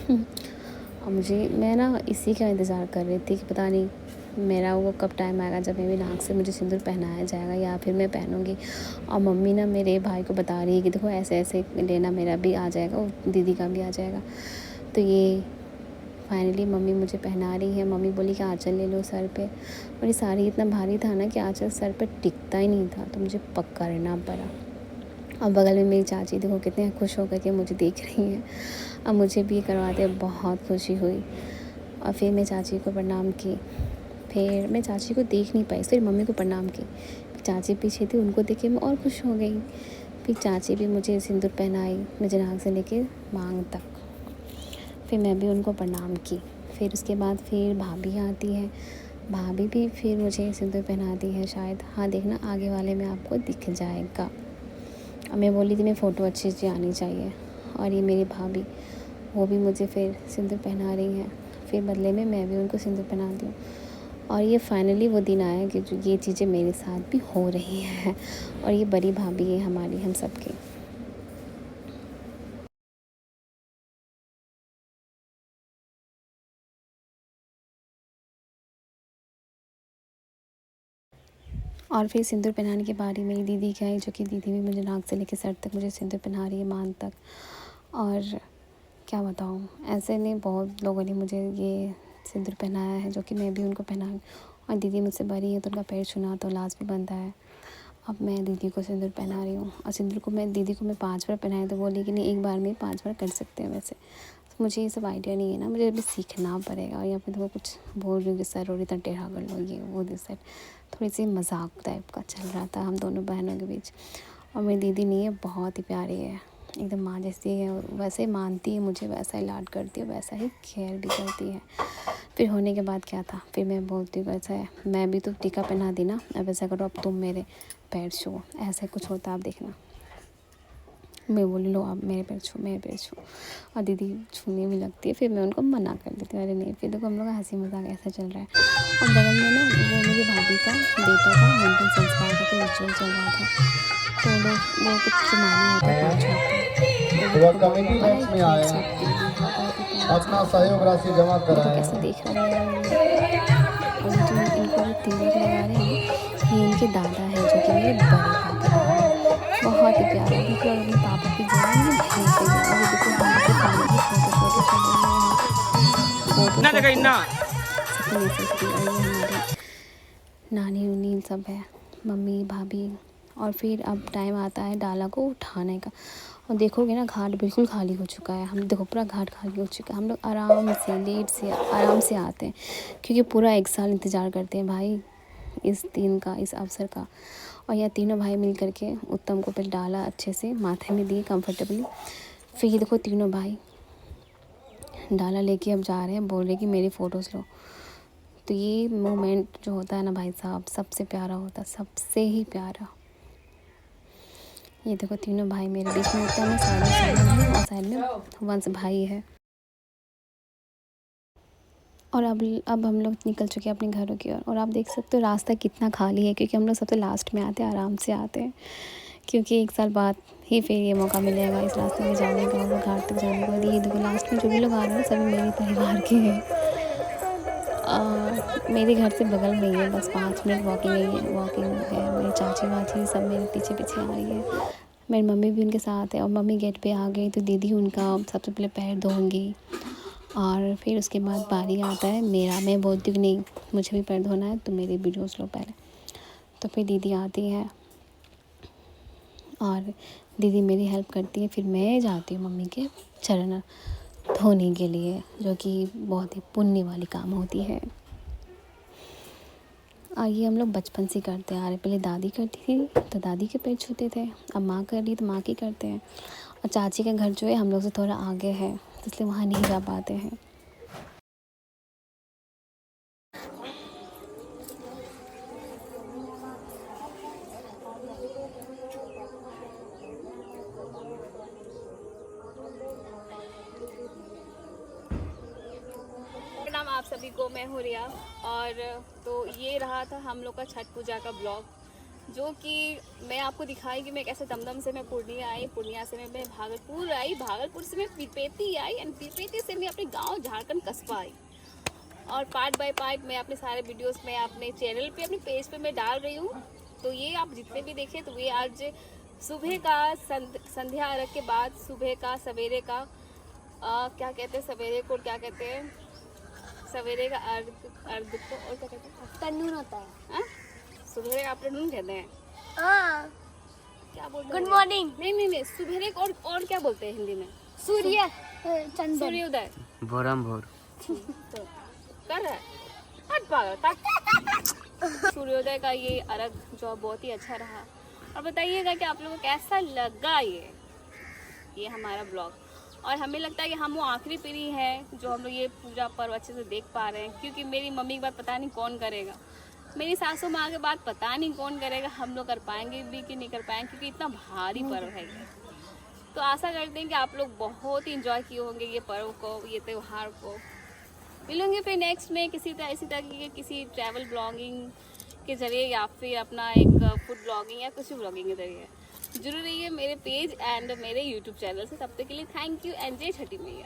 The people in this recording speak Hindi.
और मैं ना इसी का इंतज़ार कर रही थी कि पता नहीं मेरा वो कब टाइम आएगा जब मेरी नाक से मुझे सिंदूर पहनाया जाएगा या फिर मैं पहनूँगी। और मम्मी ना मेरे भाई को बता रही है कि देखो ऐसे ऐसे लेना, मेरा भी आ जाएगा और दीदी का भी आ जाएगा। तो ये फाइनली मम्मी मुझे पहना रही है। मम्मी बोली कि आँचल ले लो सर पे, और ये साड़ी इतना भारी था ना कि आँचल सर पे टिकता ही नहीं था, तो मुझे पकड़ना पड़ा। और बगल में मेरी चाची देखो कितने खुश होकर के मुझे देख रही हैं। अब मुझे भी करवाते बहुत खुशी हुई। और फिर मैं चाची को प्रणाम की। फिर मैं चाची को देख नहीं पाई, फिर मम्मी को प्रणाम की। फिर चाची पीछे थी, उनको देख के मैं और खुश हो गई। फिर चाची भी मुझे सिंदूर पहनाई, मुझे नाक से लेके मांग तक। फिर मैं भी उनको प्रणाम की। फिर उसके बाद फिर भाभी आती है, भाभी भी फिर मुझे सिंदूर पहनाती है शायद। हाँ देखना आगे वाले में आपको दिख जाएगा। और मैं बोली थी मैं फ़ोटो अच्छी सी आनी चाहिए। और ये मेरी भाभी, वो भी मुझे फिर सिंदूर पहना रही हैं। फिर बदले में मैं भी उनको सिंदूर पहनाती हूँ। और ये फाइनली वो दिन आया कि जो ये चीज़ें मेरे साथ भी हो रही हैं। और ये बड़ी भाभी है हमारी, हम सबकी। और फिर सिंदूर पहनाने की बारी मेरी दीदी की आई, जो कि दीदी भी मुझे नाक से लेकर सर तक मुझे सिंदूर पहना रही है, मांग तक। और क्या बताऊँ, ऐसे नहीं बहुत लोगों ने मुझे ये सिंदूर पहनाया है, जो कि मैं भी उनको पहना। और दीदी मुझसे बड़ी है तो उनका पैर छूना तो लाज भी बनता है। अब मैं दीदी को सिंदूर पहना रही हूँ। और सिंदूर को मैं दीदी को मैं 5 बार पहनाई तो बोली कि नहीं एक बार में 5 बार कर सकते हैं वैसे। तो मुझे ये सब आइडिया नहीं है ना, मुझे अभी सीखना पड़ेगा। और यहाँ पे तो कुछ बोल रही हूँ कि सर और इतना टेढ़ा कर लो, ये वो दिस दैट। थोड़ी सी मजाक टाइप का चल रहा था हम दोनों बहनों के बीच। और मेरी दीदी नहीं है, बहुत ही प्यारी है, एकदम माँ जैसी है। और वैसे मानती है मुझे, वैसा ही लाड करती है, वैसा ही केयर भी करती है। फिर होने के बाद क्या था, फिर मैं बोलती हूँ ऐसा है, मैं भी तो टीका पहना दी ना, अब ऐसा करो अब तुम मेरे पैर छुओ, ऐसे कुछ होता आप देखना। मैं बोली लो आप मेरे पैर छू, मेरे पैर छू। और दीदी छूने भी लगती है, फिर मैं उनको मना कर देती हूँ, अरे नहीं। फिर देखो हम लोग का हंसी मजाक ऐसा चल रहा है। और बगल में ना वो मेरी भाभी का बेटा का मुंडन संस्कार का कोई रिचुअल चल रहा था। तो वो कुछ चुमाना होता है हैं पाँच हाथ पे। तो वो वह देखो कमेटी बड़ा बॉक्स ही में क्यूट आए सा बेबी है, बहुत ही प्यारा सा अपना बेबी है। सहयोग राशि जमा देखो कराए कैसे हैं। देख रहा है ये। और ये जो इनको जो तिलक लगा रहे हैं ना, ये इनके दादा है, जो कि मेरे बड़े पापा दादा है। बहुत ही प्यारा है, देखिए। और अपने पापा की जगह मेरी बहन पे गया। और ये देखो हम लोग की फाइनली फ़ोटो शूट चल रही है यहाँ पे। फ़ोटो इतना जगह शूट तो इतना सबसे नेसेसरी। और ये हमारी नानी उनी सब है, मम्मी भाभी। और फिर अब टाइम आता है डाला को उठाने का। और देखोगे ना घाट बिल्कुल खाली हो चुका है। हम देखो पूरा घाट खाली हो चुका है। हम लोग आराम से लेट से आराम से आते हैं, क्योंकि पूरा एक साल इंतज़ार करते हैं भाई इस दिन का, इस अवसर का। और यहाँ तीनों भाई मिल करके उत्तम को पहले डाला अच्छे से माथे में दिए कंफर्टेबली। फिर ये देखो तीनों भाई डाला लेके अब जा रहे हैं, बोल रहे कि मेरी फ़ोटोज़ लो। तो ये मोमेंट जो होता है ना भाई साहब, सबसे प्यारा होता है, सबसे ही प्यारा। ये देखो तीनों भाई मेरे बीच में उत्तम है, साइड में शिवम है और साइड में वंश भाई है। और अब हम लोग निकल चुके हैं अपने घरों की ओर। और आप देख सकते हो रास्ता कितना खाली है, क्योंकि हम लोग सबसे लास्ट में आते हैं, आराम से आते हैं। क्योंकि एक साल बाद ही फिर ये मौका मिलेगा इस रास्ते में जाने का और घाट तक जाने का। और ये देखो लास्ट में जो भी लोग आ रहे हैं सभी मेरे परिवार के हैं। मेरे घर से बगल में ही है, बस 5 मिनट वॉकिंग है। मेरी चाची वाची सब मेरे पीछे पीछे आ रही है। मेरी मम्मी भी उनके साथ है। और मम्मी गेट पे आ गई तो दीदी उनका सबसे पहले पैर धोंगी। और फिर उसके बाद बारी आता है मेरा, मैं बोलती हूँ कि नहीं मुझे भी पैर धोना है, तो मेरी वीडियोस लो पहले। तो फिर दीदी आती है और दीदी मेरी हेल्प करती है। फिर मैं जाती हूँ मम्मी के चरण धोने के लिए, जो कि बहुत ही पुण्य वाली काम होती है। ये हम लोग बचपन से करते आ रहे। पहले दादी करती थी तो दादी के पैर छूते थे, अब माँ कर रही तो माँ की करते हैं। और चाची का घर जो है हम लोग से थोड़ा आगे है, तो इसलिए वहाँ नहीं जा पाते हैं। प्रणाम आप सभी को, मैं हूँ रिया। और तो ये रहा था हम लोग का छठ पूजा का ब्लॉग। जो कि मैं आपको दिखाई कि मैं कैसे दमदम से मैं पूर्णिया आई, पूर्णिया से मैं भागलपुर आई, भागलपुर से मैं पीपेती आई एंड पीपेती से मैं अपने गांव झारखंड कस्बा आई। और पार्ट बाय पार्ट मैं अपने सारे वीडियोस में अपने चैनल पे अपने पेज पे मैं डाल रही हूँ। तो ये आप जितने भी देखें तो ये आज सुबह का संध्या अर्घ के बाद सुबह का सवेरे का क्या कहते हैं सवेरे को, क्या कहते हैं सवेरे का अर्घ को, और क्या कहते हैं आफ्टरनून होता है। सुबह का आफ्टरनून कहते हैं। हाँ, क्या बोलते गुड हैं? मॉर्निंग। नहीं सुबह को और क्या बोलते हैं हिंदी में? सूर्य चंद्र सूर्योदय। भोरम भोर तो कर रहा है हट पागल। सूर्योदय का ये अर्घ जो बहुत ही अच्छा रहा। और बताइएगा कि आप लोगों को कैसा लगा ये हमारा ब्लॉग। और हमें लगता है कि हम वो आखिरी पीढ़ी है जो हम लोग ये पूजा पर्व अच्छे से देख पा रहे हैं, क्योंकि मेरी मम्मी की बात पता नहीं कौन करेगा, मेरी सासू माँ के बात पता नहीं कौन करेगा, हम लोग कर पाएंगे भी कि नहीं कर पाएंगे, क्योंकि इतना भारी पर्व है ये। तो आशा करते हैं कि आप लोग बहुत ही इंजॉय किए होंगे ये पर्व को, ये त्यौहार को। मिलूंगी फिर नेक्स्ट में इसी तरह के किसी ट्रैवल ब्लॉगिंग के जरिए या फिर अपना एक फूड ब्लॉगिंग या कुछ ब्लॉगिंग के जरिए। जरूर रहिए मेरे पेज एंड मेरे यूट्यूब चैनल से। तब तक के लिए थैंक यू एंड जय छठी मैया।